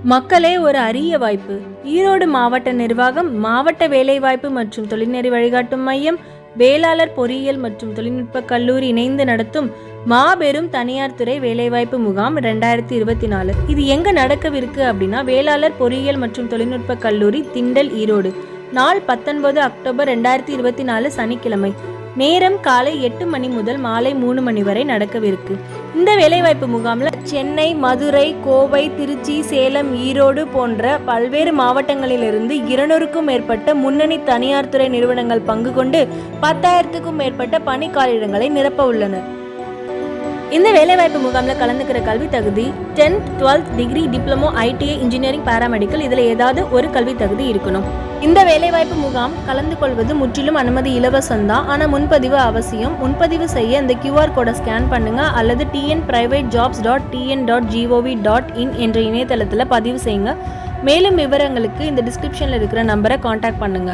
மக்களே ஒரு அரிய வாய்ப்பு. ஈரோடு மாவட்ட நிர்வாகம், மாவட்ட வேலைவாய்ப்பு மற்றும் தொழில்நெறி வழிகாட்டும் மையம், வேளாளர் பொறியியல் மற்றும் தொழில்நுட்ப கல்லூரி இணைந்து நடத்தும் மாபெரும் தனியார் துறை வேலைவாய்ப்பு முகாம் 2024. இது எங்க நடக்கவிருக்கு அப்படின்னா, வேளாளர் பொறியியல் மற்றும் தொழில்நுட்ப கல்லூரி, திண்டல், ஈரோடு. நாள் 19 அக்டோபர் 2024 சனிக்கிழமை. நேரம் காலை 8 மணி முதல் மாலை 3 மணி வரை நடக்கவிருக்கு. இந்த வேலைவாய்ப்பு முகாமில் சென்னை, மதுரை, கோவை, திருச்சி, சேலம், ஈரோடு போன்ற பல்வேறு மாவட்டங்களிலிருந்து 200க்கும் மேற்பட்ட முன்னணி தனியார் துறை நிறுவனங்கள் பங்கு கொண்டு 10,000க்கும் மேற்பட்ட பணி காலிடங்களை நிரப்ப உள்ளனர். இந்த வேலைவாய்ப்பு முகாமில் கலந்துக்கிற கல்வி தகுதி 10th 12th degree, diploma, ITI, engineering, paramedical, இதில் ஏதாவது ஒரு கல்வி தகுதி இருக்கணும். இந்த வேலைவாய்ப்பு முகாம் கலந்து கொள்வது முற்றிலும் அனுமதி இலவசம்தான். ஆனால் முன்பதிவு அவசியம். முன்பதிவு செய்ய இந்த QR கோடை ஸ்கேன் பண்ணுங்க அல்லது tnprivatejobs.tn.gov.in என்ற இணையதளத்தில் பதிவு செய்யுங்க. மேலும் விவரங்களுக்கு இந்த டிஸ்கிரிப்ஷனில் இருக்கிற நம்பரை காண்டாக்ட் பண்ணுங்க.